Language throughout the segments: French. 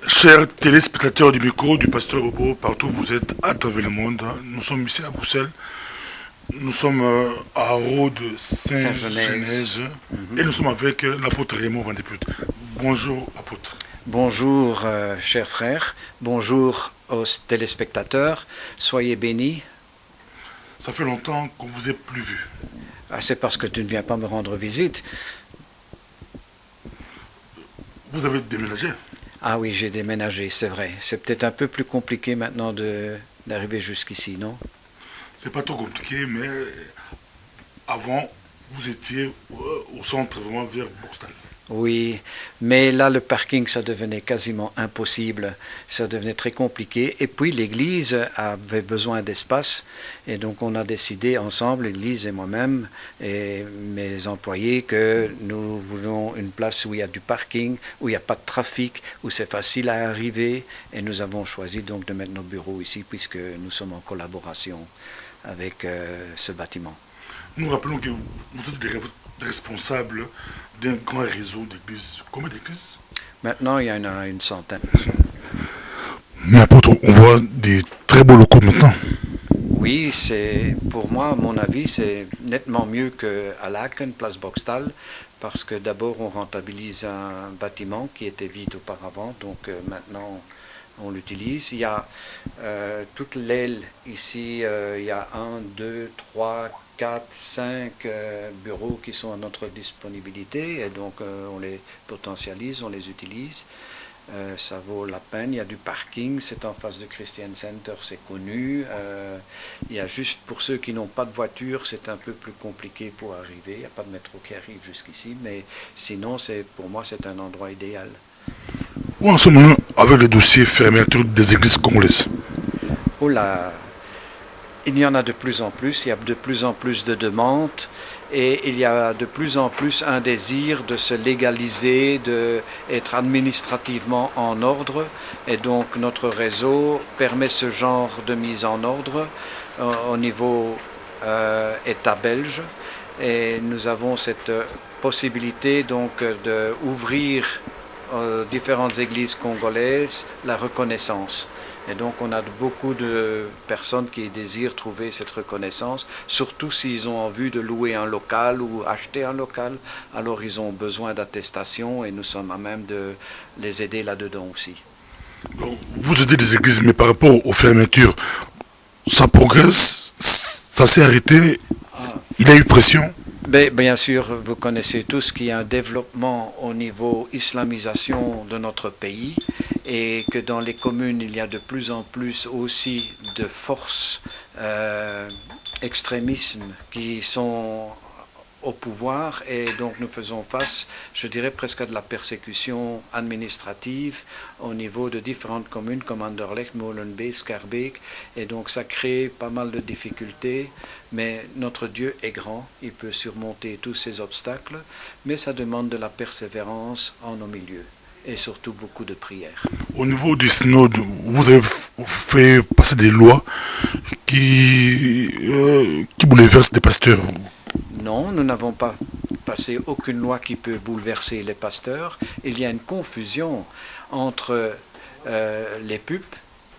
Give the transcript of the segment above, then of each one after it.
Chers téléspectateurs du micro du pasteur Bobo, partout où vous êtes à travers le monde, nous sommes ici à Bruxelles, nous sommes à Haro de Saint-Genèse. Saint-Genèse et nous sommes avec l'apôtre Raymond Van de Put. Bonjour apôtre. Bonjour chers frères, bonjour aux téléspectateurs, soyez bénis. Ça fait longtemps qu'on ne vous ait plus vu. Ah, c'est parce que tu ne viens pas me rendre visite. Vous avez déménagé. Ah oui, j'ai déménagé, c'est vrai. C'est peut-être un peu plus compliqué maintenant d'arriver jusqu'ici, non? C'est pas trop compliqué, mais avant, vous étiez au centre, vraiment vers Bourgstall. Oui, mais là, le parking, ça devenait quasiment impossible. Ça devenait très compliqué. Et puis, l'église avait besoin d'espace. Et donc, on a décidé ensemble, l'église et moi-même, et mes employés, que nous voulons une place où il y a du parking, où il n'y a pas de trafic, où c'est facile à arriver. Et nous avons choisi donc de mettre nos bureaux ici, puisque nous sommes en collaboration avec ce bâtiment. Nous rappelons que vous êtes des responsables d'un grand réseau d'églises. Combien d'églises? Maintenant, il y en a une centaine. Mais apôtre, on voit des très beaux locaux maintenant. Oui, c'est pour moi, à mon avis, c'est nettement mieux qu'à Laken, place Boxtal, parce que d'abord on rentabilise un bâtiment qui était vide auparavant, donc maintenant on l'utilise. Il y a toute l'aile ici, il y a 1, 2, 3, 4, 5 bureaux qui sont à notre disponibilité et donc on les potentialise, on les utilise. Ça vaut la peine, il y a du parking, c'est en face de Christian Center, c'est connu. Il y a juste pour ceux qui n'ont pas de voiture, c'est un peu plus compliqué pour arriver. Il n'y a pas de métro qui arrive jusqu'ici, mais sinon, pour moi, c'est un endroit idéal. Où en sommes-nous avec le dossier fermeture des églises congolaises? Oh là, il y en a de plus en plus, il y a de plus en plus de demandes. Et il y a de plus en plus un désir de se légaliser, d'être administrativement en ordre. Et donc notre réseau permet ce genre de mise en ordre au niveau État belge. Et nous avons cette possibilité donc d'ouvrir aux différentes églises congolaises la reconnaissance. Et donc on a beaucoup de personnes qui désirent trouver cette reconnaissance, surtout s'ils ont envie de louer un local ou acheter un local, alors ils ont besoin d'attestation et nous sommes à même de les aider là-dedans aussi. Donc, vous aidez les églises, mais par rapport aux fermetures, ça progresse, ça s'est arrêté, il y a eu pression? Bien sûr, vous connaissez tous qu'il y a un développement au niveau islamisation de notre pays et que dans les communes, il y a de plus en plus aussi de forces extrémismes qui sont au pouvoir et donc nous faisons face, je dirais presque à de la persécution administrative au niveau de différentes communes comme Anderlecht, Molenbeek, Schaerbeek et donc ça crée pas mal de difficultés, mais notre Dieu est grand, il peut surmonter tous ces obstacles, mais ça demande de la persévérance en nos milieux et surtout beaucoup de prières. Au niveau du synode, vous avez fait passer des lois qui bouleversent des pasteurs. Non, nous n'avons pas passé aucune loi qui peut bouleverser les pasteurs. Il y a une confusion entre les PUP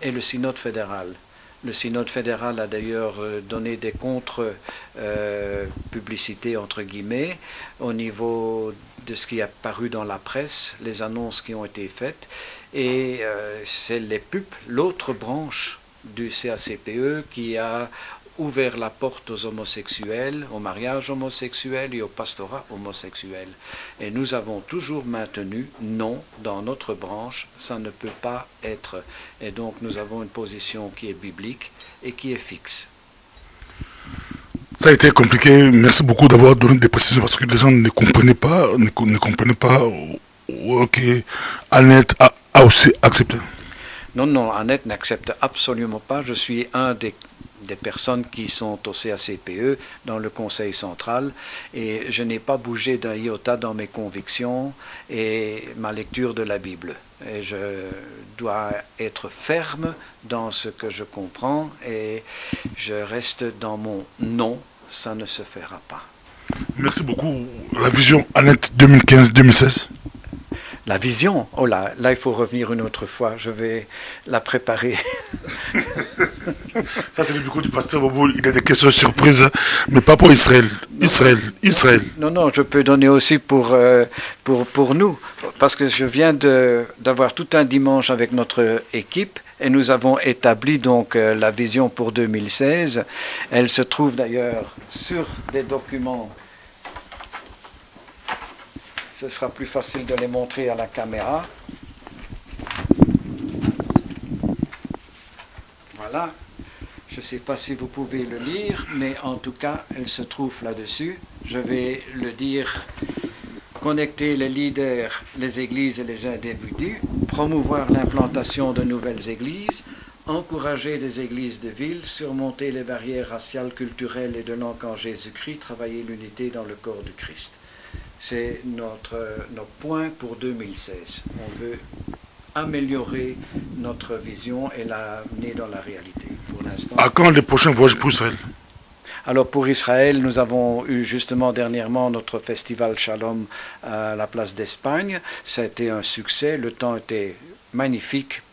et le synode fédéral. Le synode fédéral a d'ailleurs donné des contre-publicités, entre guillemets, au niveau de ce qui a paru dans la presse, les annonces qui ont été faites. Et c'est les PUP, l'autre branche du CACPE, qui a ouvert la porte aux homosexuels, au mariage homosexuel et au pastorat homosexuel. Et nous avons toujours maintenu, non, dans notre branche, ça ne peut pas être. Et donc nous avons une position qui est biblique et qui est fixe. Ça a été compliqué, merci beaucoup d'avoir donné des précisions parce que les gens ne comprenaient pas, ok, Annette a aussi accepté. Non, Annette n'accepte absolument pas. Je suis un des personnes qui sont au CACPE dans le Conseil central et je n'ai pas bougé d'un iota dans mes convictions et ma lecture de la Bible. Et je dois être ferme dans ce que je comprends et je reste dans mon non, ça ne se fera pas. Merci beaucoup. La vision Annette 2015-2016. La vision, oh là, il faut revenir une autre fois, je vais la préparer. Ça, c'est le micro du pasteur Bobo. Il a des questions surprises, mais pas pour Israël. Israël. Non, je peux donner aussi pour nous, parce que je viens d'avoir tout un dimanche avec notre équipe et nous avons établi donc la vision pour 2016. Elle se trouve d'ailleurs sur des documents. Ce sera plus facile de les montrer à la caméra. Voilà. Je ne sais pas si vous pouvez le lire, mais en tout cas, elle se trouve là-dessus. Je vais le dire. Connecter les leaders, les églises et les individus, promouvoir l'implantation de nouvelles églises, encourager des églises de ville, surmonter les barrières raciales, culturelles et de langue en Jésus-Christ, travailler l'unité dans le corps du Christ. C'est notre point pour 2016. On veut améliorer notre vision et l'amener dans la réalité. Pour l'instant. À quand les prochains voyages pour Israël? Alors pour Israël, nous avons eu justement dernièrement notre festival Shalom à la place d'Espagne. Ça a été un succès, le temps était magnifique,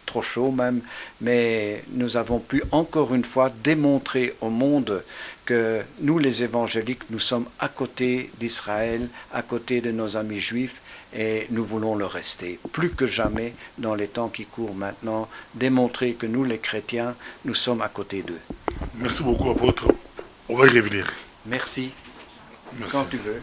trop chaud même, mais nous avons pu encore une fois démontrer au monde que nous les évangéliques, nous sommes à côté d'Israël, à côté de nos amis juifs, et nous voulons le rester. Plus que jamais, dans les temps qui courent maintenant, démontrer que nous les chrétiens, nous sommes à côté d'eux. Merci beaucoup, apôtre. On va y revenir. Merci. Merci. Quand tu veux.